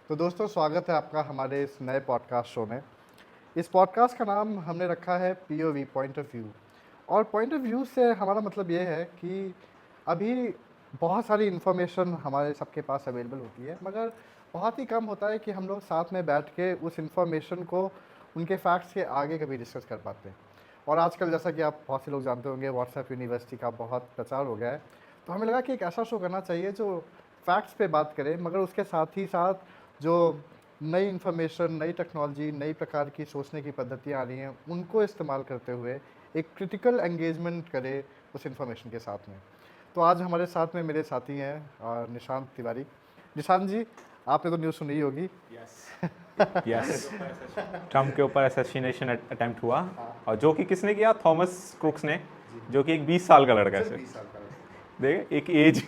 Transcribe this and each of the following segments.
तो दोस्तों स्वागत है आपका हमारे इस नए पॉडकास्ट शो में। इस पॉडकास्ट का नाम हमने रखा है पीओवी, पॉइंट ऑफ व्यू। और पॉइंट ऑफ व्यू से हमारा मतलब ये है कि अभी बहुत सारी इन्फॉर्मेशन हमारे सबके पास अवेलेबल होती है, मगर बहुत ही कम होता है कि हम लोग साथ में बैठ के उस इन्फॉर्मेशन को उनके फैक्ट्स के आगे कभी डिस्कस कर पाते हैं। और आजकल जैसा कि आप बहुत से लोग जानते होंगे, व्हाट्सएप यूनिवर्सिटी का बहुत प्रचार हो गया है। तो हमें लगा कि एक ऐसा शो करना चाहिए जो फैक्ट्स पे बात करे, मगर उसके साथ ही साथ जो नई इन्फॉर्मेशन, नई टेक्नोलॉजी, नई प्रकार की सोचने की पद्धतियाँ आ रही हैं, उनको इस्तेमाल करते हुए एक क्रिटिकल एंगेजमेंट करे उस इन्फॉर्मेशन के साथ में। तो आज हमारे साथ में मेरे साथी हैं निशांत तिवारी। निशांत जी, आपने तो न्यूज़ सुनी ही होगी। यस ट्रम्प के ऊपर असैसिनेशन अटेम्प्ट हुआ, और जो कि किसने किया? थॉमस क्रुक्स ने, जो कि एक 20 साल का लड़का है। देख एक एज,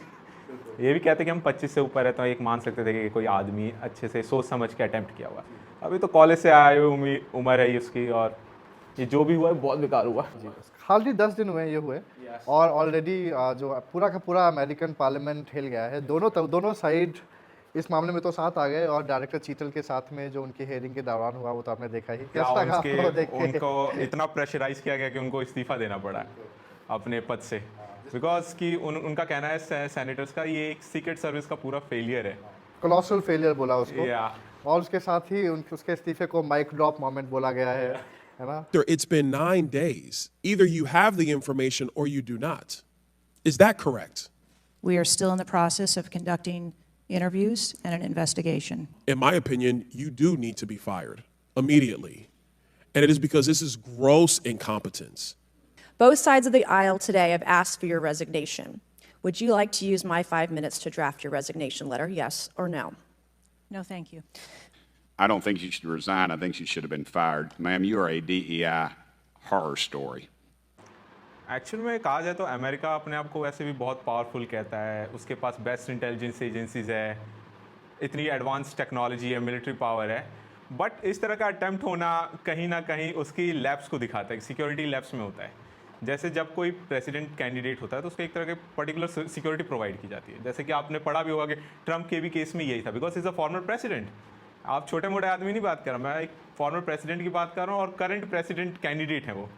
ये भी कहते कि हम 25 से ऊपर है तो एक मान सकते थे कि कोई आदमी अच्छे से सोच समझ के अटेम्प्ट किया हुआ। अभी तो कॉलेज से आए हुए उम्र है उसकी, और ये जो भी हुआ है बहुत बेकार हुआ। हाल ही 10 दिन हुए ये हुए। और ऑलरेडी जो पूरा का पूरा अमेरिकन पार्लियामेंट हिल गया है। दोनों साइड इस मामले में तो साथ आ गए। और डायरेक्टर चीटल के साथ में जो उनकी हेयरिंग के दौरान हुआ वो तो आपने देखा ही। कैसा लगा आपको देख के? उनको इतना प्रेशराइज किया गया कि उनको इस्तीफा देना पड़ा अपने पद से, बिकॉज कि उनका कहना है सेनेटर्स का ये एक सीक्रेट सर्विस का पूरा फेलियर है। कोलोसल फेलियर बोला उसको। या और उसके साथ ही उसके इस्तीफे को माइक ड्रॉप मोमेंट बोला गया है ना? It's been 9 days. Either you have the information or you do not. Is that correct? We are still in the process of conducting interviews and an investigation. In my opinion, you do need to be fired immediately. And it is because this is gross incompetence. Both sides of the aisle today have asked for your resignation. Would you like to use my 5 minutes to draft your resignation letter, yes or no? No, thank you. I don't think you should resign. I think you should have been fired. Ma'am, you are a DEI horror story. Actual में कहा जाए तो America अपने आप को वैसे भी बहुत पावरफुल कहता है, उसके पास बेस्ट इंटेलिजेंस एजेंसीज है, इतनी एडवांस टेक्नोलॉजी है, मिलिट्री पावर है। बट इस तरह का अटेम्प्ट होना कहीं ना कहीं उसकी लैब्स को दिखाता है, सिक्योरिटी लैब्स में होता है। जैसे जब कोई प्रेसिडेंट कैंडिडेट होता है तो उसको एक तरह के पर्टिकुलर सिक्योरिटी प्रोवाइड की जाती है। जैसे कि आपने पढ़ा भी होगा कि ट्रम्प के भी केस में यही था, because is a former president. आप छोटे मोटे आदमी नहीं बात कर रहा, मैं एक फॉर्मर प्रेसिडेंट की बात कर रहा हूँ, और करंट प्रेसिडेंट कैंडिडेट है वो।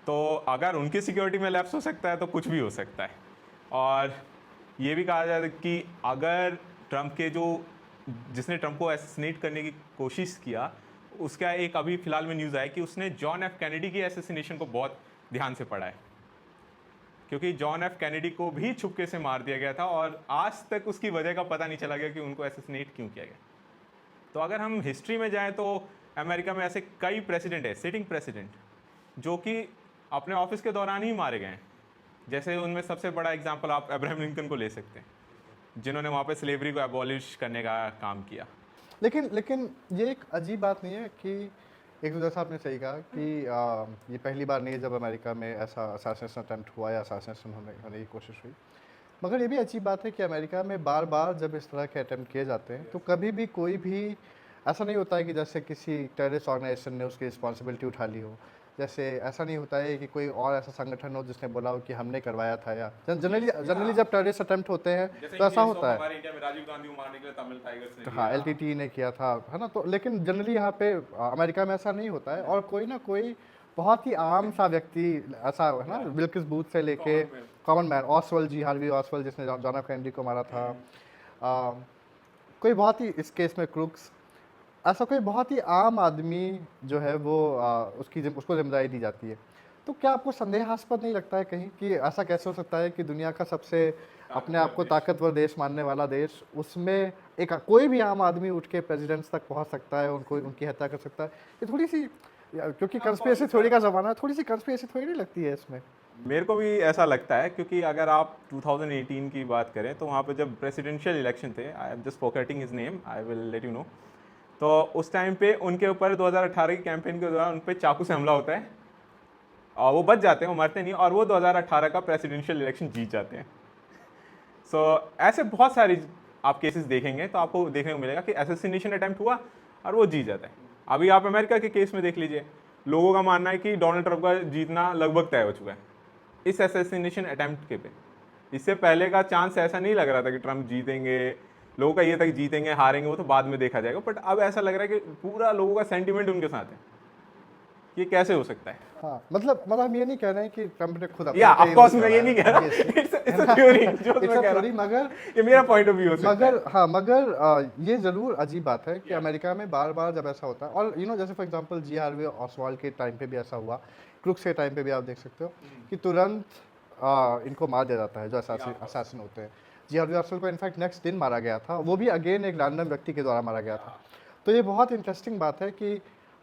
तो अगर उनकी सिक्योरिटी में लैप्स हो सकता है तो कुछ भी हो सकता है। और ये भी कहा जाता है कि अगर ट्रम्प के जिसने ट्रम्प को असैसिनेट करने की कोशिश किया, उसका एक अभी फिलहाल में न्यूज़ आया कि उसने जॉन एफ कैनेडी की असैसिनेशन को बहुत ध्यान से पढ़ा है, क्योंकि जॉन एफ कैनेडी को भी छुपके से मार दिया गया था और आज तक उसकी वजह का पता नहीं चला गया कि उनको असैसिनेट क्यों किया गया। तो अगर हम हिस्ट्री में जाएं तो अमेरिका में ऐसे कई प्रेसिडेंट है, सिटिंग प्रेसिडेंट, जो कि अपने ऑफिस के दौरान ही मारे गए हैं। जैसे उनमें सबसे बड़ा एग्जांपल आप अब्राहम लिंकन को ले सकते हैं, जिन्होंने वहाँ पे स्लेवरी को एबॉलिश करने का काम किया। लेकिन ये एक अजीब बात नहीं है कि एक तो जैसा आपने सही कहा कि ये पहली बार नहीं है जब अमेरिका में ऐसा असासिनेशन अटेम्प्ट हुआ या असासिनेशन होने की कोशिश हुई। मगर ये भी अजीब बात है कि अमेरिका में बार बार जब इस तरह के अटेम्प्ट किए जाते हैं तो कभी भी कोई भी ऐसा नहीं होता है कि जैसे किसी टेररिस्ट ऑर्गेनाइजेशन ने उसकी रिस्पॉन्सिबिलिटी उठा ली हो। जैसे ऐसा नहीं होता है कि कोई और ऐसा संगठन हो जिसने बोला हो कि हमने करवाया था। या जनरली जब टेररिस्ट अटेम्प्ट होते हैं तो ऐसा होता है। हमारे इंडिया में राजीव गांधी को मारने के लिए तमिल टाइगर्स ने हाँ, एलटीटी ने किया था, है ना? तो लेकिन जनरली यहाँ पे अमेरिका में ऐसा नहीं होता है। और कोई ना कोई बहुत ही आम सा व्यक्ति ऐसा, है ना, विल्किस बूथ से लेके कॉमन मैन, ऑसवेल्ड जी, हार्वी ऑसवेल्ड जिसने जॉन एफ कैनेडी को मारा था, कोई बहुत ही, इस केस में क्रुक्स, ऐसा कोई बहुत ही आम आदमी जो है वो उसको जिम्मेदारी दी जाती है। तो क्या आपको संदेहास्पद नहीं लगता है कहीं कि ऐसा कैसे हो सकता है कि दुनिया का सबसे अपने आप को ताकतवर देश मानने वाला देश, उसमें एक कोई भी आम आदमी उठ के प्रेसिडेंट्स तक पहुंच सकता है, उनकी हत्या कर सकता है? ये थोड़ी सी, क्योंकि कंस्पिरेसी थ्योरी का ज़माना है, थोड़ी सी कंस्पिरेसी थ्योरी नहीं लगती है इसमें? मेरे को भी ऐसा लगता है, क्योंकि अगर आप 2018 की बात करें तो वहाँ पे जब प्रेसिडेंशियल इलेक्शन थे, I am just forgetting his name, I will let you know, तो उस टाइम पे उनके ऊपर 2018 की कैंपेन के दौरान उन पर चाकू से हमला होता है और वो बच जाते हैं, वो मरते नहीं, और वो 2018 का प्रेसिडेंशियल इलेक्शन जीत जाते हैं। सो ऐसे बहुत सारी आप केसेस देखेंगे तो आपको देखने को मिलेगा कि असैसिनेशन अटेम्प्ट हुआ और वो जीत जाता है। अभी आप अमेरिका के केस में देख लीजिए, लोगों का मानना है कि डोनाल्ड ट्रंप का जीतना लगभग तय हो चुका है इस असैसिनेशन अटेम्प्ट के पे। इससे पहले का चांस ऐसा नहीं लग रहा था कि ट्रंप जीतेंगे लोगों का ये था कि जीतेंगे हारेंगे वो तो बाद में देखा जाएगा, बट अब ऐसा लग रहा है कि पूरा लोगों का सेंटिमेंट उनके साथ है। ये कैसे हो सकता है? हाँ, मतलब हम ये नहीं कह रहे हैं कि ट्रम्प ने खुद या अपने ऑफ कोर्स मैं ये नहीं कह रहा, इट्स अ थ्योरी जो मैं कह रहा हूँ, मगर ये मेरा पॉइंट ऑफ व्यू हो सकता है। मगर ये जरूर अजीब बात है कि अमेरिका में बार बार जब ऐसा होता है, और जैसे फॉर एग्जांपल जी हार्वे ऑसवाल्ड के टाइम पे भी ऐसा हुआ, क्रुक्स के टाइम पे भी आप देख सकते हो कि तुरंत इनको मार दिया जाता है जो असासिन होते हैं। जी हार्वे ऑसवाल्ड को इनफैक्ट नेक्स्ट दिन मारा गया था, वो भी अगेन एक रैंडम व्यक्ति के द्वारा मारा गया था। तो ये बहुत इंटरेस्टिंग बात है कि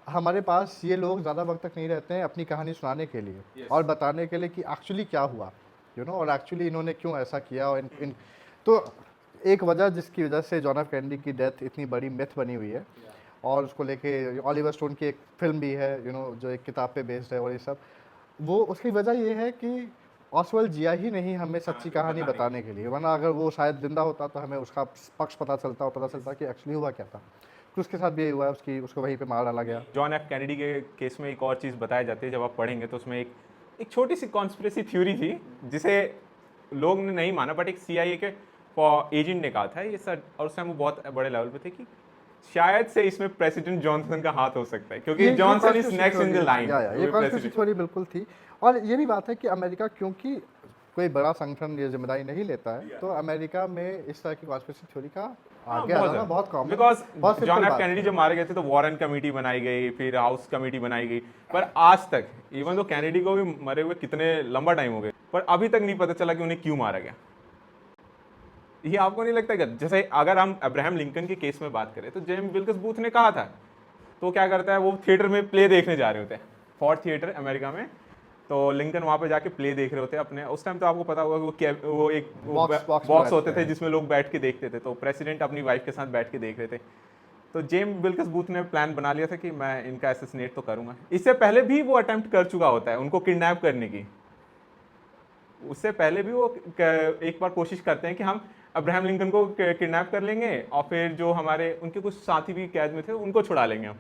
हमारे पास ये लोग ज़्यादा वक्त तक नहीं रहते हैं अपनी कहानी सुनाने के लिए और बताने के लिए कि एक्चुअली क्या हुआ, और एक्चुअली इन्होंने क्यों ऐसा किया। और इन तो एक वजह जिसकी वजह से जॉन एफ कैनेडी की डेथ इतनी बड़ी मिथ बनी हुई है, और उसको लेके ऑलिवर स्टोन की एक फिल्म भी है जो एक किताब पे बेस्ड है, और ये सब वो उसकी वजह ये है कि ऑसवेल्ड जिया ही नहीं हमें सच्ची कहानी बताने के लिए, वरना अगर वो शायद जिंदा होता तो हमें उसका पक्ष पता चलता कि एक्चुअली हुआ क्या था। तो उसके साथ भी यही हुआ है, उसको वहीं पे मार डाला गया। जॉन एफ कैनेडी के केस में एक और चीज़ बताई जाती है, जब आप पढ़ेंगे तो उसमें एक छोटी सी कॉन्स्पिरेसी थ्योरी थी जिसे लोग ने नहीं माना, बट एक CIA के एजेंट ने कहा था ये सर, और उस टाइम वो बहुत बड़े लेवल पे थे कि शायद से इसमें प्रेसिडेंट जॉनसन का हाथ हो सकता है, क्योंकि Johnson is next in the line. ये कॉन्स्पिरेसी थ्योरी बिल्कुल थी। और ये भी बात है कि अमेरिका क्योंकि कोई बड़ा संगठन ये जिम्मेदारी नहीं लेता है, तो अमेरिका में इस तरह की कॉन्स्पिरेसी थ्योरी का आगे आना बहुत common, because John F Kennedy जब मारे गए थे तो वॉरेन कमेटी बनाई गई, फिर हाउस कमेटी बनाई गई, पर आज तक इवन तो कैनेडी को भी मरे हुए कितने लंबा टाइम हो गए, पर अभी तक नहीं पता चला कि उन्हें क्यों मारा गया। ये आपको नहीं लगता? जैसे अगर हम अब्राहम लिंकन के केस में बात करें तो जेम्स विल्कस बूथ ने कहा था, तो क्या करता है वो थिएटर में प्ले देखने जा रहे होते हैं, फोर्ड थिएटर अमेरिका में, तो लिंकन वहाँ पे जाके प्ले देख रहे होते हैं अपने। उस टाइम तो आपको पता होगा वो एक बॉक्स होते थे जिसमें लोग बैठ के देखते थे, तो प्रेसिडेंट अपनी वाइफ के साथ बैठ के देख रहे थे। तो जेम्स विल्कस बूथ ने प्लान बना लिया था कि मैं इनका असैसिनेट तो करूंगा। इससे पहले भी वो अटेम्प्ट कर चुका होता है उनको किडनैप करने की, उससे पहले भी वो एक बार कोशिश करते हैं कि हम अब्राहम लिंकन को किडनैप कर लेंगे और फिर जो हमारे उनके कुछ साथी भी कैद में थे उनको छुड़ा लेंगे हम,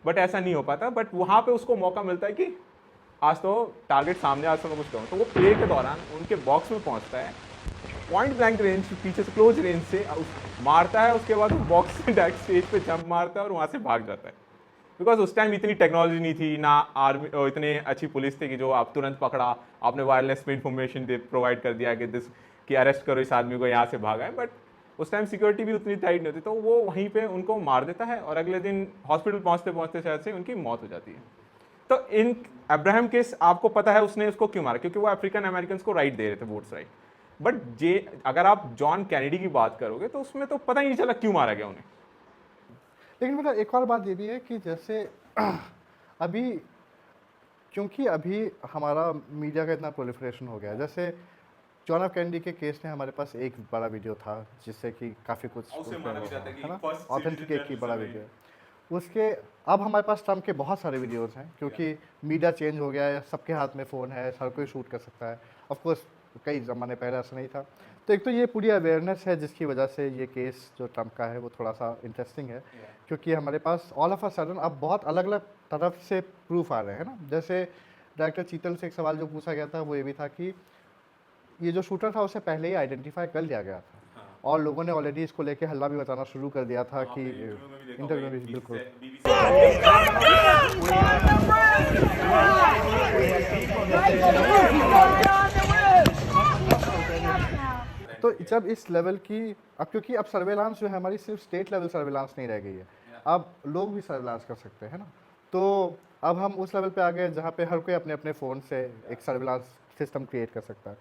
बट ऐसा नहीं हो पाता। बट वहाँ पे उसको मौका मिलता है कि आज तो टारगेट सामने, आज तो मैं कुछ करूँ, तो वो प्ले के दौरान उनके बॉक्स में पहुँचता है, पॉइंट ब्लैंक रेंज पीछे से क्लोज रेंज से मारता है, उसके बाद वो बॉक्स से डायरेक्ट स्टेज पे जंप मारता है और वहाँ से भाग जाता है। बिकॉज उस टाइम इतनी टेक्नोलॉजी नहीं थी, ना आर्मी इतने अच्छी पुलिस थी कि जो आप तुरंत पकड़ा, आपने वायरलेस में इंफॉर्मेशन प्रोवाइड कर दिया कि अरेस्ट करो इस आदमी को, यहाँ से भागा है। बट उस टाइम सिक्योरिटी भी उतनी टाइट नहीं होती, तो वो वहीं पे उनको मार देता है और अगले दिन हॉस्पिटल पहुँचते पहुँचते शायद से उनकी मौत हो जाती है। तो इन अब्राहम केस आपको पता है उसने उसको क्यों मारा, क्योंकि वो अफ्रीकन अमेरिकन को राइट दे रहे थे, वोट्स राइट। बट अगर आप जॉन कैनेडी की बात करोगे तो उसमें तो पता ही नहीं चला क्यों मारा गया उन्हें। लेकिन मतलब एक और बात ये भी है कि जैसे अभी क्योंकि अभी हमारा मीडिया का इतना प्रोलिफरेशन हो गया है, जैसे जॉन एफ कैनेडी के केस में हमारे पास एक बड़ा वीडियो था जिससे कि काफ़ी कुछ है ना, ऑथेंटिकेट की बड़ा वीडियो। उसके अब हमारे पास ट्रम्प के बहुत सारे वीडियोस हैं, क्योंकि मीडिया चेंज हो गया है, सबके हाथ में फ़ोन है, हर कोई शूट कर सकता है। ऑफ कोर्स कई ज़माने पहले ऐसा नहीं था। तो एक तो ये पूरी अवेयरनेस है जिसकी वजह से ये केस जो ट्रम्प का है वो थोड़ा सा इंटरेस्टिंग है, क्योंकि हमारे पास ऑल ऑफ अ सडन अब बहुत अलग अलग तरफ से प्रूफ आ रहे हैं ना। जैसे डायरेक्टर चीतल से एक सवाल जो पूछा गया था वो ये भी था कि ये जो शूटर था उसे पहले ही आइडेंटिफाई कर लिया गया था, और लोगों ने ऑलरेडी इसको लेके हल्ला भी मचाना शुरू कर दिया था कि इंटरव्यू में बिल्कुल। तो जब इस लेवल की अब क्योंकि अब सर्वेलांस जो है हमारी सिर्फ स्टेट लेवल सर्वेलांस नहीं रह गई है, अब लोग भी सर्वेलांस कर सकते हैं ना। तो अब हम उस लेवल पे आ गए जहाँ पे हर कोई अपने अपने फ़ोन से एक सर्वेलांस सिस्टम क्रिएट कर सकता है।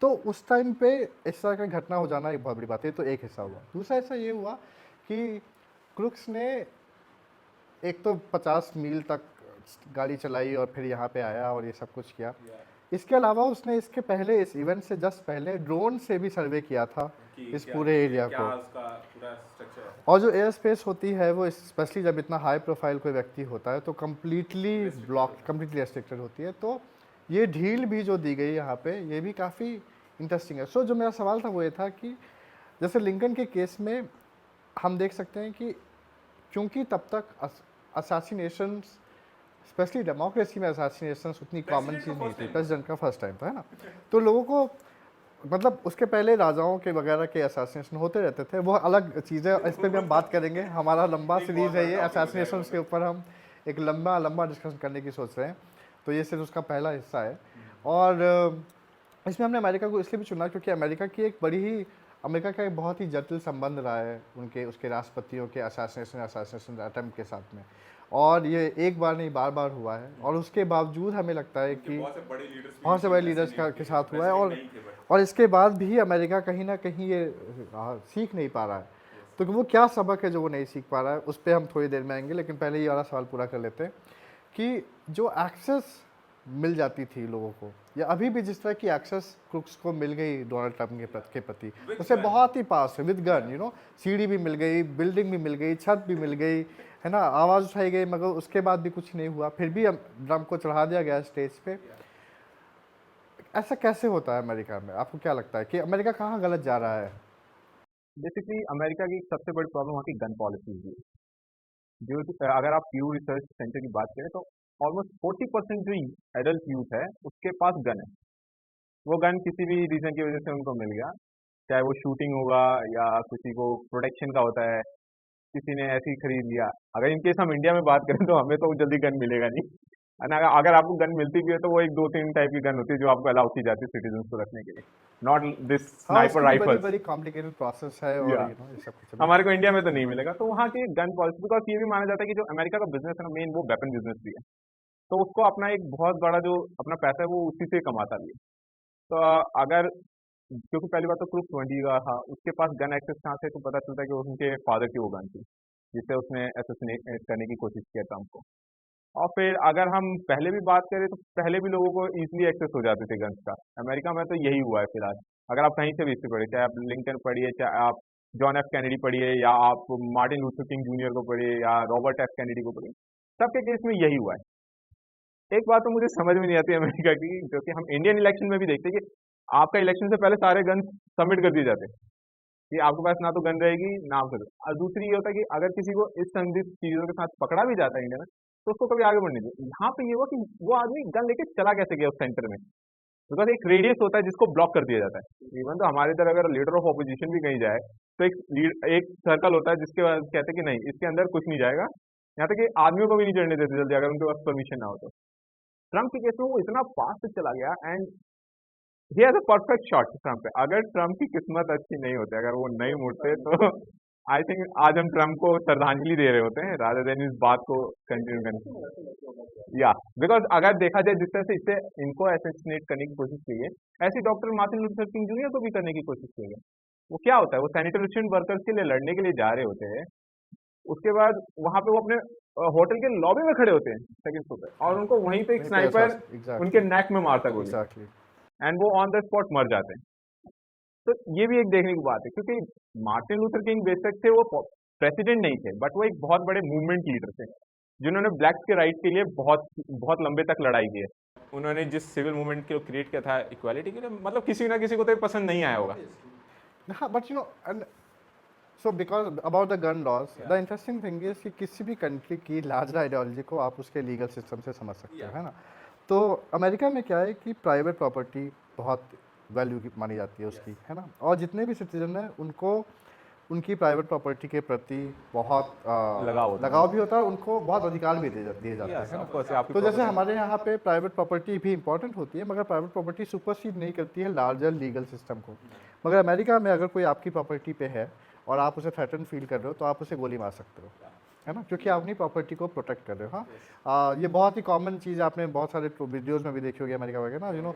तो उस टाइम पे इस तरह का घटना हो जाना एक बहुत बड़ी बात है। तो एक हिस्सा हुआ। दूसरा हिस्सा ये हुआ कि क्रुक्स ने एक तो 50 मील तक गाड़ी चलाई और फिर यहाँ पे आया और ये सब कुछ किया। इसके अलावा उसने इसके पहले इस इवेंट से जस्ट पहले ड्रोन से भी सर्वे किया था इस पूरे एरिया को। और जो एयर स्पेस होती है वो स्पेशली जब इतना हाई प्रोफाइल कोई व्यक्ति होता है तो कम्प्लीटली ब्लॉक, कम्प्लीटली रेस्ट्रिक्टेड होती है। तो ये ढील भी जो दी गई यहाँ पे ये भी काफ़ी इंटरेस्टिंग है। सो जो मेरा सवाल था वो ये था कि जैसे लिंकन के केस में हम देख सकते हैं कि क्योंकि तब तक असैसिनेशंस, स्पेशली डेमोक्रेसी में असैसिनेशंस उतनी कॉमन चीज़ नहीं थी, प्रेसिडेंट का फर्स्ट टाइम था, है ना। तो लोगों को मतलब उसके पहले राजाओं के वगैरह के असैसिनेशन होते रहते थे, वो अलग चीज़ है, इस पे भी हम बात करेंगे। हमारा लंबा सीरीज़ है ये असैसिनेशन के ऊपर, हम एक लंबा लंबा डिस्कशन करने की सोच रहे हैं, तो ये सिर्फ उसका पहला हिस्सा है। और इसमें हमने अमेरिका को इसलिए भी चुना क्योंकि अमेरिका का एक बहुत ही जटिल संबंध रहा है उनके उसके राष्ट्रपतियों के असैसिनेशन अटेम्प्ट के साथ में, और ये एक बार नहीं बार बार हुआ है, और उसके बावजूद हमें लगता है कि बहुत से बड़े लीडर्स के साथ हुआ है, और इसके बाद भी अमेरिका कहीं ना कहीं ये सीख नहीं पा रहा है। तो वो क्या सबक है जो वो नहीं सीख पा रहा है, उस पर हम थोड़ी देर में आएंगे, लेकिन पहले ये वाला सवाल पूरा कर लेते हैं कि जो एक्सेस मिल जाती थी लोगों को, या अभी भी जिस तरह की एक्सेस क्रुक्स को मिल गई डोनाल्ड ट्रंप के प्रति, उससे बहुत ही पास है, विद गन, सीढ़ी भी मिल गई, बिल्डिंग भी मिल गई, छत भी मिल गई, है ना, आवाज़ उठाई गई, मगर उसके बाद भी कुछ नहीं हुआ, फिर भी ट्रंप को चढ़ा दिया गया स्टेज पे। ऐसा कैसे होता है अमेरिका में? आपको क्या लगता है कि अमेरिका कहाँ गलत जा रहा है? बेसिकली अमेरिका की सबसे बड़ी प्रॉब्लम वहाँ की गन पॉलिसी है। जो अगर आप प्यू रिसर्च सेंटर की बात करें तो ऑलमोस्ट 40% जो एडल्ट यूथ है उसके पास गन है। वो गन किसी भी रीजन की वजह से उनको मिल गया, चाहे वो शूटिंग होगा या किसी को प्रोटेक्शन का होता है, किसी ने ऐसे ही खरीद लिया। अगर इनकेस हम इंडिया में बात करें तो हमें तो जल्दी गन मिलेगा नहीं, है ना। अगर आपको गन मिलती भी है तो वो एक 2-3 टाइप की गन होती है जो आपको अलाउ की जाती है सिटीजन को रखने के लिए, नॉट दिस स्नाइपर राइफल। बड़ी कॉम्प्लिकेटेड प्रोसेस है, और Yeah. ये सब कुछ हमारे को इंडिया में तो नहीं मिलेगा। तो वहाँ की गन पॉलिसी, बिकॉज ये भी माना जाता है कि जो अमेरिका का बिजनेस है ना मेन, वो वेपन बिजनेस भी है, तो उसको अपना एक बहुत बड़ा जो अपना पैसा है वो उसी से कमाता भी है। तो अगर क्योंकि पहली बात तो क्रूप 20 का था, उसके पास गन एक्सेस कहाँ से, तो पता चलता है कि उनके फादर की वो गन थी जिससे उसने असैसिनेट करने की कोशिश किया ट्रम्प को। और फिर अगर हम पहले भी बात करें तो पहले भी लोगों को इजीली एक्सेस हो जाते थे गन्स का। अमेरिका में तो यही हुआ है फिलहाल। अगर आप कहीं से भी हिस्ट्री पढ़िए, चाहे आप लिंकन पढ़िए, चाहे आप जॉन एफ कैनेडी पढ़िए, या आप मार्टिन लूथर किंग जूनियर को पढ़िए, या रॉबर्ट एफ कैनेडी को पढ़िए, सबके केस में यही हुआ है। एक बात तो मुझे समझ में नहीं आती अमेरिका की, जो कि हम इंडियन इलेक्शन में भी देखते हैं कि आपका इलेक्शन से पहले सारे गन सबमिट कर दिए जाते हैं कि आपके पास ना तो गन रहेगी ना आप कर। और दूसरी ये होता है कि अगर किसी को इस संदिग्ध चीजों के साथ पकड़ा भी जाता है इंडिया में तो उसको कभी आगे बढ़ने दो। यहाँ पे ये हुआ कि वो आदमी गन लेके चला कैसे गया उस सेंटर में, बिकॉज एक रेडियस होता है जिसको ब्लॉक कर दिया जाता है। इवन तो हमारी तरह अगर लीडर ऑफ ऑपोजिशन भी कहीं जाए तो एक सर्कल होता है जिसके बाद कहते हैं कि नहीं इसके अंदर कुछ नहीं जाएगा, यहाँ तक कि आदमियों को भी नहीं चढ़ने देते जल्दी अगर उनके पास परमिशन ना हो तो। ट्रम्प के केस में वो इतना फास्ट चला गया, and he has a perfect shot Trump पे। अगर ट्रम्प की किस्मत अच्छी नहीं होती, अगर वो नहीं मुड़ते, तो आई थिंक आज हम ट्रम्प को श्रद्धांजलि दे रहे होते हैं रादर देन इस बात को कंटिन्यू करने। या बिकॉज अगर देखा जाए जिस तरह से इससे इनको असैसिनेट करने की कोशिश की गई, ऐसी doctor Martin Luther king junior को भी करने की कोशिश की गई। वो क्या होता है, वो सैनिटेशन वर्कर्स के लिए लड़ने के लिए जा रहे होते हैं, उसके बाद वहां पे वो अपने होटल के लॉबी में खड़े होते हैं सेकंड फ्लोर पे, और उनको वहीं पे एक स्नाइपर उनके नेक में मारता गोली, एंड वो ऑन द स्पॉट मर जाते हैं। तो ये भी एक देखने की बात है, क्योंकि मार्टिन लूथर किंग बेशक थे वो प्रेसिडेंट नहीं थे, बट वो एक बहुत बड़े मूवमेंट लीडर थे जिन्होंने ब्लैक्स के राइट के लिए बहुत बहुत लंबे तक लड़ाई की है। उन्होंने जिस सिविल मूवमेंट को क्रिएट किया था इक्वालिटी के लिए, मतलब किसी ना किसी को तो पसंद नहीं आया होगा। हाँ, but and so because about the gun laws, the interesting thing is कि किसी भी कंट्री की लार्जर आइडियोलॉजी को आप उसके लीगल सिस्टम से समझ सकते हैं, है ना। तो अमेरिका में क्या है कि प्राइवेट प्रॉपर्टी बहुत वैल्यू की मानी जाती है उसकी, है ना, और जितने भी सिटीजन हैं उनको उनकी प्राइवेट प्रॉपर्टी के प्रति बहुत लगाव भी होता है, उनको बहुत अधिकार भी दिए जाते हैं। तो जैसे हमारे यहाँ पे प्राइवेट प्रॉपर्टी भी इंपॉर्टेंट होती है, मगर प्राइवेट प्रॉपर्टी सुपरसीड नहीं करती है लार्जर लीगल सिस्टम को। मगर अमेरिका में अगर कोई आपकी प्रॉपर्टी पे है और आप उसे थ्रेटन फील कर रहे हो तो आप उसे गोली मार सकते हो, है ना, क्योंकि आप अपनी प्रॉपर्टी को प्रोटेक्ट कर रहे हो। हाँ, ये बहुत ही कॉमन चीज़ आपने बहुत सारे वीडियोज़ में भी देखी होगी अमेरिका वगैरह ना,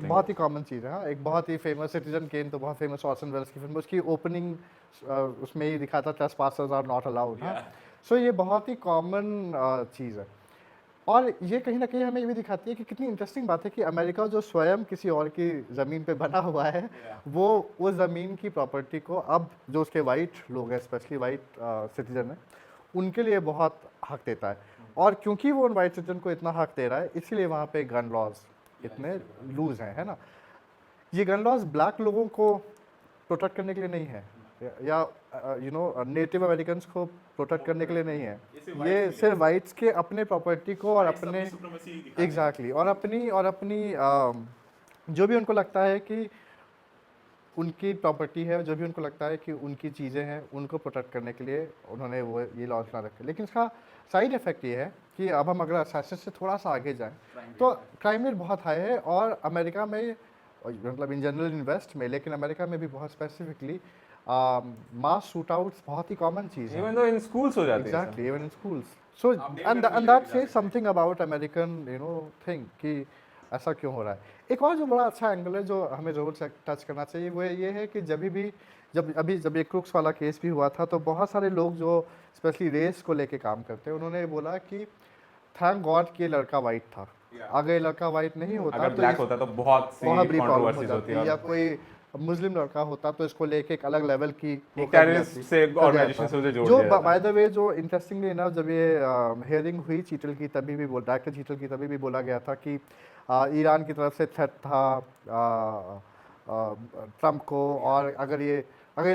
बहुत ही कॉमन चीज़ है। हाँ, एक बहुत ही फेमस सिटीजन केन, तो बहुत फेमस ऑर्सन वेल्स की फिल्म, उसकी ओपनिंग उसमें ही दिखाता ट्रेसपासर्स आर नॉट अलाउड। हाँ, सो ये बहुत ही कॉमन चीज़ है, और ये कहीं ना कहीं हमें ये भी दिखाती है कि कितनी इंटरेस्टिंग बात है कि अमेरिका जो स्वयं किसी और की ज़मीन पे बना हुआ है, वो उस ज़मीन की प्रॉपर्टी को अब जो उसके वाइट लोग हैं, स्पेशली वाइट सिटीजन हैं, उनके लिए बहुत हक देता है। और क्योंकि वो उन वाइट सिटीजन को इतना हक दे रहा है, इसीलिए वहाँ पे गन लॉज इतने लूज हैं, है ना। ये गन लॉज ब्लैक लोगों को प्रोटेक्ट करने के लिए नहीं है, या नेटिव अमेरिकन्स को प्रोटेक्ट करने के लिए नहीं है, ये सिर्फ वाइट्स के अपने प्रॉपर्टी को और अपने और अपनी जो भी उनको लगता है कि उनकी प्रॉपर्टी है, जो भी उनको लगता है कि उनकी चीज़ें हैं, उनको प्रोटेक्ट करने के लिए उन्होंने वो ये लॉज बना रखे। लेकिन इसका साइड इफ़ेक्ट ये है कि अब हम अगर असैसिन से थोड़ा सा आगे जाएं तो क्राइम रेट बहुत हाई है, और अमेरिका में मतलब इन जनरल इन वेस्ट में, लेकिन अमेरिका में भी बहुत स्पेसिफिकली मास शूट आउट्स बहुत ही कॉमन चीज़ है। इवन तो इन स्कूल्स हो जाते हैं Exactly, even in schools. So, and that says something about American, thing कि ऐसा क्यों हो रहा है। एक और जो बड़ा अच्छा एंगल है जो हमें ज़रूर से टच करना चाहिए, वो ये है कि जब ये क्रूक्स वाला केस भी हुआ था, तो बहुत सारे लोग जो स्पेशली रेस को लेके काम करते हैं, उन्होंने बोला कि थैंक गॉड कि ये लड़का वाइट था। अगर ये लड़का वाइट नहीं होता अगर तो ब्लैक होता तो बहुत सी बहुत बड़ी प्रॉब्लम हो कंट्रोवर्सीज होती जाती, है या कोई मुस्लिम लड़का होता तो इसको लेके एक अलग लेवल की वो एक कर terrorist जाती, से कर organization जाता। से उसे जोड़ जो दिया जाता। बाय द वे जो इंटरेस्टिंगली इनफ जब ये हियरिंग हुई चीटल की, तभी भी डायरेक्टर चीटल की तभी भी बोला गया था कि ईरान की तरफ से थ्रेट था ट्रम्प को, और अगर ये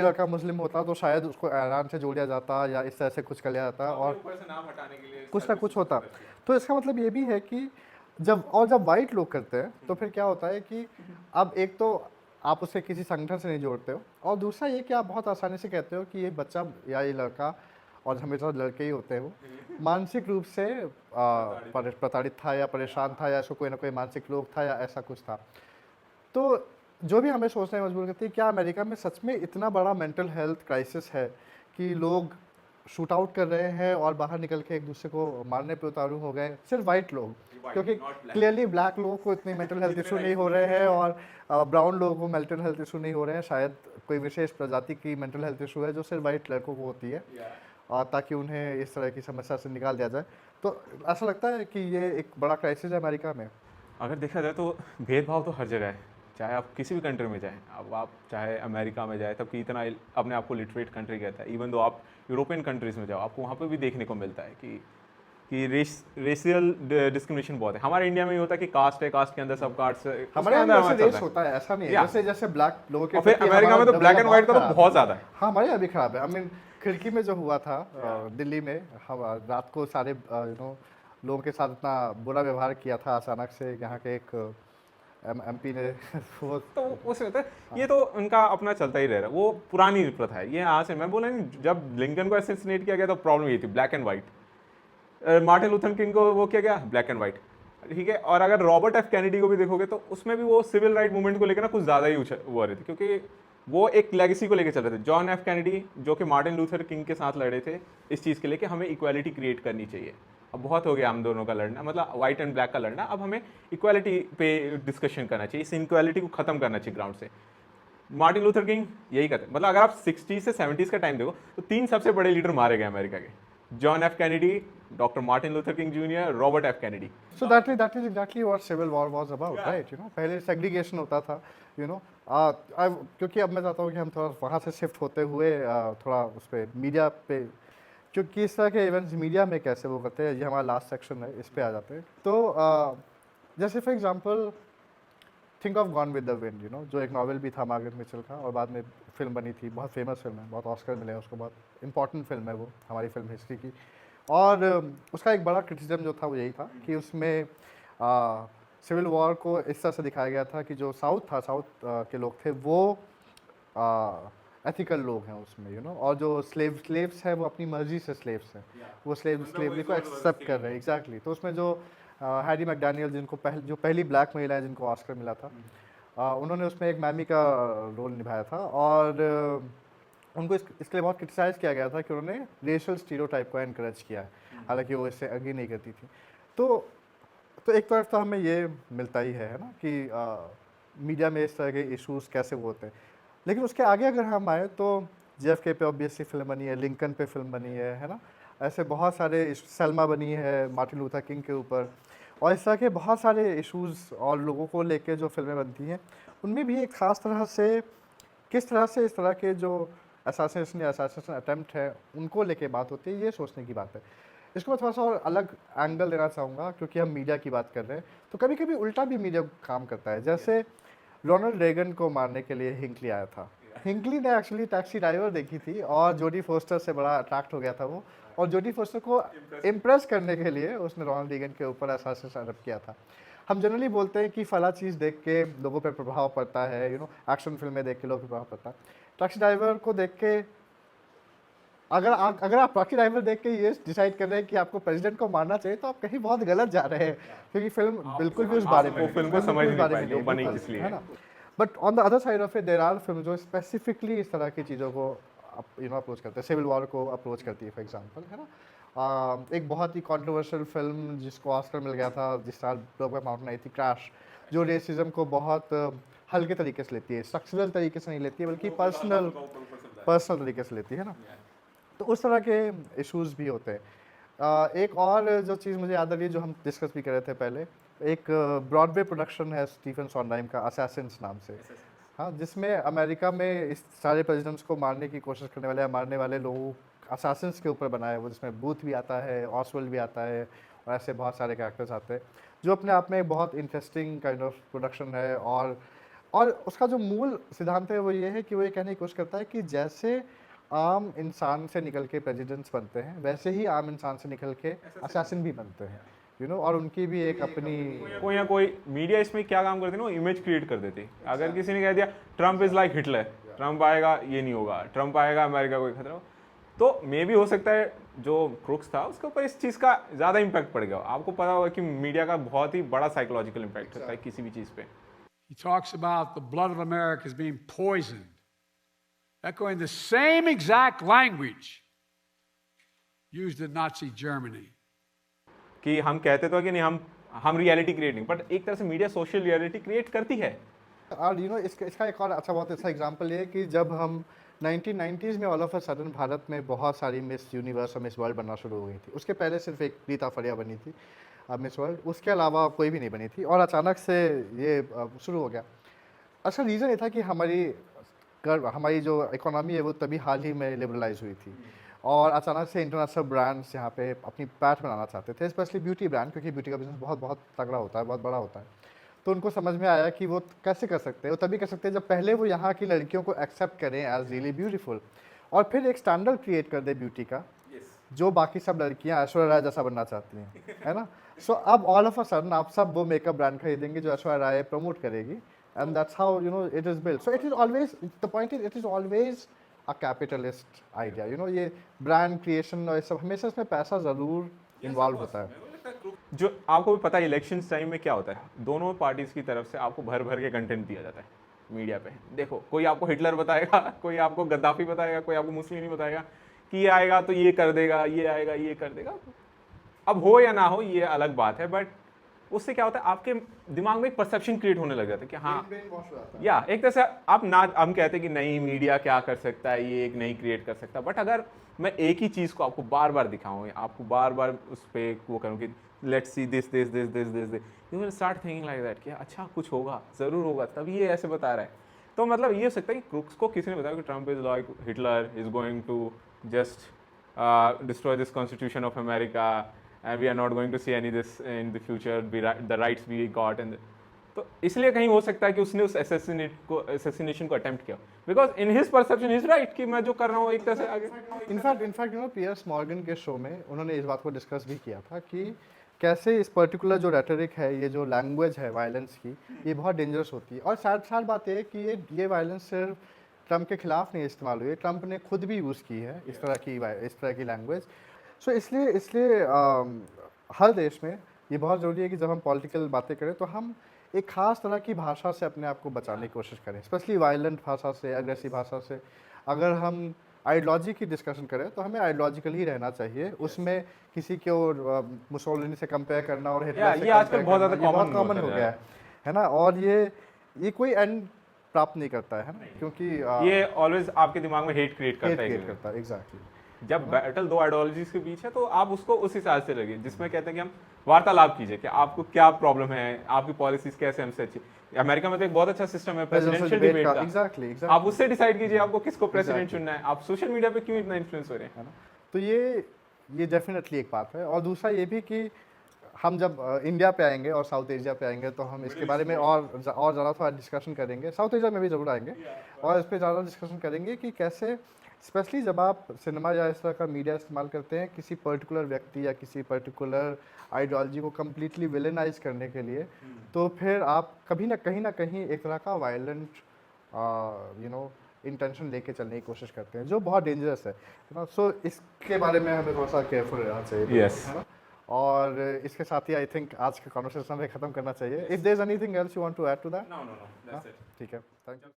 लड़का मुस्लिम होता तो शायद उसको ईरान से जोड़ दिया जाता या इस तरह से कुछ कर लिया जाता, और ऊपर से नाम हटाने के लिए कुछ ना कुछ होता। तो इसका मतलब ये भी है कि जब वाइट लोग करते हैं तो फिर क्या होता है कि अब एक तो आप उसे किसी संगठन से नहीं जोड़ते हो, और दूसरा ये कि आप बहुत आसानी से कहते हो कि ये बच्चा या ये लड़का, और हमेशा लड़के ही होते हैं वो, मानसिक रूप से प्रताड़ित था या परेशान था, या ऐसा कोई ना कोई मानसिक रोग था या ऐसा कुछ था। तो जो भी हमें सोचने में मजबूर करती है, क्या अमेरिका में सच में इतना बड़ा मेंटल हेल्थ क्राइसिस है कि लोग शूट आउट कर रहे हैं और बाहर निकल के एक दूसरे को मारने पे उतारू हो गए, सिर्फ वाइट लोग, क्योंकि क्लियरली ब्लैक लोगों को इतने मेंटल हेल्थ इशू नहीं हो रहे हैं, और ब्राउन लोगों को मेंटल हेल्थ इशू नहीं हो रहे हैं। शायद कोई विशेष प्रजाति की मेंटल हेल्थ इशू है जो सिर्फ वाइट लड़कों को होती है, और ताकि उन्हें इस तरह की समस्या से निकाल दिया जाए। तो ऐसा लगता है कि ये एक बड़ा क्राइसिस है अमेरिका में। अगर देखा जाए तो भेदभाव तो हर जगह है, चाहे आप किसी भी कंट्री में जाएं, अब आप चाहे अमेरिका में जाए, तब कि इतना अपने आप को लिटरेट कंट्री कहता है, इवन दो आप यूरोपियन कंट्रीज़ में जाओ, आपको वहाँ पे भी देखने को मिलता है कि रेशियल डिस्क्रिमिनेशन बहुत है। हमारे इंडिया में ये होता है कि कास्ट है, कास्ट के अंदर सब कास्ट है, हमारे उसके यहाँ अंदर वैसे हमारा रेस चलता होता है, ऐसा नहीं है, Yeah. जैसे ब्लैक लोगों के और फिर प्रति अमेरिका में हमारा तो ब्लैक एंड रवैया व्हाइट का तो खराब है। बहुत ज़्यादा है। हाँ, हमारे यहाँ भी खराब है। आई मीन खिड़की में जो हुआ था दिल्ली में, हम रात को सारे लोगों के साथ इतना बुरा व्यवहार किया था अचानक से, यहाँ के एक एमपी ने वो तो उसमें होता है, ये तो उनका अपना चलता ही रह रहा है, वो पुरानी प्रथा है। ये आज से मैं बोला नहीं, जब लिंकन को असैसिनेट किया गया तो प्रॉब्लम ये थी, black and white. Martin Luther king को वो किया गया, ब्लैक एंड व्हाइट, ठीक है। और अगर रॉबर्ट एफ कैनेडी को भी देखोगे तो उसमें भी वो सिविल राइट मूवमेंट को लेकर ना कुछ ज़्यादा ही वो हो रहे थे, क्योंकि वो एक लेगेसी को लेकर चल रहे थे। जॉन एफ कैनेडी जो कि मार्टिन लूथर किंग के साथ लड़े थे इस चीज़ के लिए कि हमें इक्वालिटी क्रिएट करनी चाहिए। अब बहुत हो गया हम दोनों का लड़ना, मतलब वाइट एंड ब्लैक का लड़ना, अब हमें इक्वालिटी पे डिस्कशन करना चाहिए, इस इनक्वालिटी को खत्म करना चाहिए ग्राउंड से। मार्टिन लूथर किंग यही करते, मतलब अगर आप 60 से 70s का टाइम देखो तो 3 सबसे बड़े लीडर मारे गए अमेरिका के, John F Kennedy, doctor Martin Luther king junior, Robert F Kennedy. So that is exactly what civil war was about, right? पहले segregation होता था, क्योंकि अब मैं चाहता हूँ कि हम थोड़ा वहाँ से शिफ्ट होते हुए थोड़ा उस पर मीडिया पे, क्योंकि इस तरह के इवेंट्स मीडिया में कैसे वो करते हैं, ये हमारा लास्ट सेक्शन है, इस पे आ जाते हैं। तो जैसे for example think of gone with the wind, जो एक नॉवेल भी था मार्गरेट मिचेल का, और बाद में फिल्म बनी थी, बहुत फेमस फिल्म है, बहुत ऑस्कर मिले हैं उसको, बहुत इंपॉर्टेंट फिल्म है वो हमारी फिल्म हिस्ट्री की। और उसका एक बड़ा क्रिटिसिज्म जो था वो यही था कि उसमें सिविल वॉर को इस तरह से दिखाया गया था कि जो साउथ के लोग थे वो एथिकल लोग हैं उसमें, और जो स्लेव्स हैं वो अपनी मर्जी से स्लेव्स हैं, वो स्लेवरी को एक्सेप्ट कर रहे हैं। एग्जैक्टली। तो उसमें जो हैरी मैकडैनियल, जिनको जो पहली ब्लैक महिला है जिनको ऑस्कर मिला था, उन्होंने उसमें एक मैमी का रोल निभाया था, और उनको इसके लिए बहुत क्रिटिसाइज़ किया गया था कि उन्होंने रेशियल स्टीरियोटाइप को एनकरेज किया है, हालांकि वो इससे एग्री नहीं करती थी। तो एक तरफ तो हमें ये मिलता ही है ना कि मीडिया में इस तरह के इश्यूज़ कैसे वो होते हैं, लेकिन उसके आगे अगर हम आए तो JFK पे ऑब्वियसली फिल्म बनी है, लिंकन पे फिल्म बनी है ना, ऐसे बहुत सारे सेल्मा बनी है मार्टिन लूथर किंग के ऊपर, और इस तरह के बहुत सारे इश्यूज़ और लोगों को लेके जो फिल्में बनती हैं, उनमें भी एक ख़ास तरह से किस तरह से इस तरह के जो असैसिनेशन अटेम्प्ट है उनको लेके बात होती है, ये सोचने की बात है। इसको मैं थोड़ा सा और अलग एंगल देना चाहूँगा, क्योंकि हम मीडिया की बात कर रहे हैं, तो कभी कभी उल्टा भी मीडिया काम करता है। जैसे रोनाल्ड रेगन को मारने के लिए हिंकली आया था, हिंकली ने एक्चुअली टैक्सी ड्राइवर देखी थी और जोडी फोस्टर से बड़ा अट्रैक्ट हो गया था वो, और जोडी फोस्टर को इम्प्रेस करने के लिए उसने रोनाल्ड रेगन के ऊपर असैसिनेशन अटेम्प्ट किया था। हम जनरली बोलते हैं कि फला चीज़ देख के लोगों पे प्रभाव पड़ता है, एक्शन फिल्में देख के लोगों पे प्रभाव पड़ता है। टैक्सी ड्राइवर को देख के अगर आप टैक्सी ड्राइवर देख के ये डिसाइड कर रहे हैं कि आपको प्रेसिडेंट को मारना चाहिए, तो आप कहीं बहुत गलत जा रहे हैं, क्योंकि फिल्म बिल्कुल भी उस बारे में वो फिल्म को समझ नहीं पाए जो बनी किस लिए है ना। But on the other side of it there are film जो स्पेसिफिकली इस तरह की चीज़ों को अप्रोच करते हैं, सिविल वॉर को अप्रोच करती है फॉर एग्जांपल, है ना। एक बहुत ही कंट्रोवर्शियल फिल्म जिसको ऑस्कर मिल गया था जिस साल ब्रॉकबैक माउंटेन आई थी, क्रैश, जो रेसिज्म को बहुत हल्के तरीके से लेती है, स्ट्रक्चरल तरीके से नहीं लेती है, बल्कि पर्सनल तरीके से लेती है ना। तो उस तरह के इश्यूज भी होते हैं। एक और जो चीज़ मुझे याद आ रही है जो हम डिस्कस भी कर रहे थे पहले, एक ब्रॉडवे प्रोडक्शन है स्टीफन सॉन्डाइम का, असैसिन्स नाम से, हाँ, जिसमें अमेरिका में इस सारे प्रेसिडेंट्स को मारने की कोशिश करने वाले या मारने वाले लोगों असैसिन्स के ऊपर बनाया है वो, जिसमें बूथ भी आता है, ऑसवेल्ड भी आता है और ऐसे बहुत सारे कैरेक्टर्स आते हैं, जो अपने आप में एक बहुत इंटरेस्टिंग काइंड ऑफ प्रोडक्शन है। और उसका जो मूल सिद्धांत है वो ये है कि वो ये कहने की कोशिश करता है कि जैसे आम इंसान से निकल के प्रेसिडेंट्स बनते हैं, वैसे ही आम इंसान से निकल के असैसिन भी बनते हैं, और उनकी भी एक अपनी कोई ना कोई मीडिया इसमें क्या काम करती है ना, इमेज क्रिएट कर देती। अगर किसी ने कह दिया Trump is like Hitler, Trump आएगा ये नहीं होगा, ट्रम्प आएगा अमेरिका को खतरा, तो मे भी हो सकता है जो क्रुक्स था उसके ऊपर इस चीज़ का ज़्यादा इम्पैक्ट पड़ गया। आपको पता होगा कि मीडिया का बहुत ही बड़ा साइकोलॉजिकल इम्पैक्ट होता है किसी भी चीज़ पे। He talks about the blood of America as being poisoned, echoing the same exact language used in Nazi Germany. कि हम कहते तो कि नहीं हम रियलिटी क्रिएट नहीं, बट एक तरह से मीडिया सोशल रियलिटी क्रिएट करती है। और इसका एक और बहुत अच्छा एग्जांपल ये है कि जब हम 1990s में all of a sudden Bharat में बहुत सारी मिस यूनिवर्स और मिस वर्ल्ड बनना शुरू हो गई थी। उसके पहले सिर्फ एक रीता फरिया बनी थी मिस वर्ल्ड, उसके अलावा कोई भी नहीं बनी थी, और अचानक से ये शुरू हो गया। अच्छा, रीज़न ये था कि हमारी जो इकोनॉमी है वो तभी हाल ही में लिबरलाइज हुई थी, और अचानक से इंटरनेशनल ब्रांड्स यहाँ पे अपनी पैठ बनाना चाहते थे, स्पेशली ब्यूटी ब्रांड, क्योंकि ब्यूटी का बिजनेस बहुत बहुत तगड़ा होता है, बहुत बड़ा होता है। तो उनको समझ में आया कि वो कैसे कर सकते हैं, वो तभी कर सकते हैं जब पहले वो यहाँ की लड़कियों को एक्सेप्ट करें एज रियली ब्यूटीफुल, और फिर एक स्टैंडर्ड क्रिएट कर दे ब्यूटी का, जो बाकी सब लड़कियाँ ऐश्वर्या राय जैसा बनना चाहती हैं, है ना। सो अब ऑल ऑफ अ सडन आप सब वो मेकअप ब्रांड खरीदेंगे जो ऐश्वर्या राय प्रमोट करेगी, and that's how it is built. So it is always, the point is it is always a capitalist idea, ये ब्रांड क्रिएशन और सब हमेशा इसमें पैसा ज़रूर इन्वॉल्व होता है। जो आपको भी पता है इलेक्शन टाइम में क्या होता है, दोनों पार्टीज की तरफ से आपको भर भर के कंटेंट दिया जाता है मीडिया पे। देखो, कोई आपको हिटलर बताएगा, कोई आपको गद्दाफी बताएगा, कोई आपको मुसलिनी बताएगा कि ये आएगा तो ये कर देगा, ये आएगा ये कर देगा। अब हो या ना हो ये अलग बात है, बट उससे क्या होता है आपके दिमाग में एक परसेप्शन क्रिएट होने लग जाता है कि हाँ या एक तरह से आप ना, हम कहते हैं कि नहीं मीडिया क्या कर सकता है, ये एक नहीं क्रिएट कर सकता, बट अगर मैं एक ही चीज़ को आपको बार बार दिखाऊं, आपको बार बार उस पर वो करूँ कि let's see this this this this this this, you will start thinking like that कि अच्छा कुछ होगा, ज़रूर होगा, तभी ये ऐसे बता रहा है। तो मतलब ये हो सकता है कि क्रुक्स को किसी ने बताया कि Trump is like Hitler, is going to just destroy this constitution of America, and we are not going to see any this in the future, the rights we got, and तो इसलिए कहीं हो सकता है कि उसने उस assassination को attempt किया, because in his perception he is right कि मैं जो कर रहा हूँ एक तरह से आगे। इनफैक्ट पियर्स मॉर्गन के शो में उन्होंने इस बात को डिस्कस भी किया था कि कैसे इस पर्टिकुलर जो रेटरिक है, ये जो लैंग्वेज है वायलेंस की, ये बहुत डेंजरस होती है। और साथ बात है कि ये वायलेंस सिर्फ ट्रम्प के खिलाफ नहीं इस्तेमाल हुई है, ट्रम्प ने खुद भी यूज़ की है इस तरह की लैंग्वेज। सो इसलिए हर देश में ये बहुत ज़रूरी है कि जब हम पॉलिटिकल बातें करें तो हम एक ख़ास तरह की भाषा से अपने आप को बचाने की कोशिश करें, स्पेशली वायलेंट भाषा से, अग्रेसिव भाषा से। अगर हम आइडियोलॉजी की डिस्कशन करें तो हमें आइडियोलॉजिकल ही रहना चाहिए, उसमें किसी को मुसोलिनी से कंपेयर करना और हिटलर से आजकल बहुत ज़्यादा कॉमन हो गया है ना। और ये कोई एंड प्राप्त नहीं करता है ना, क्योंकि ये ऑलवेज आपके दिमाग में हेट क्रिएट करता है। एग्जैक्टली। जब बैटल दो आइडियोलॉजीज के बीच है तो आप उसको उस हिसाब से लगे, जिसमें कहते हैं कि हम वार्तालाप कीजिए कि आपको क्या प्रॉब्लम है, आपकी पॉलिसीज कैसे हमसे अच्छी। अमेरिका में तो एक बहुत अच्छा सिस्टम है प्रेसिडेंशियल डिबेट का, एग्जैक्टली। आप उससे डिसाइड कीजिए आपको किसको प्रेसिडेंट चुनना है। आप सोशल मीडिया पे क्यों इतना इन्फ्लुएंस हो रहे हैं? तो ये डेफिनेटली एक बात है। और दूसरा ये भी कि हम जब इंडिया पे आएंगे और साउथ एशिया पे आएंगे तो हम इसके बारे में और ज़्यादा थोड़ा डिस्कशन करेंगे। साउथ एशिया में भी ज़रूर आएंगे और इस पर ज़्यादा डिस्कशन करेंगे कि कैसे स्पेशली जब आप सिनेमा या इस तरह का मीडिया इस्तेमाल करते हैं किसी पर्टिकुलर व्यक्ति या किसी पर्टिकुलर आइडियोलॉजी को कम्प्लीटली विलेनाइज करने के लिए, तो फिर आप कभी ना कहीं एक तरह का वायलेंट इंटेंशन लेके चलने की कोशिश करते हैं, जो बहुत डेंजरस है, सो इसके बारे में हमें थोड़ा सा केयरफुल रहना चाहिए। Yes. है ना? और इसके साथ ही आई थिंक आज के कॉन्वर्सेशन में ख़त्म करना चाहिए। If there is anything else you want to add to that? No, that's it. ठीक है, थैंक यू।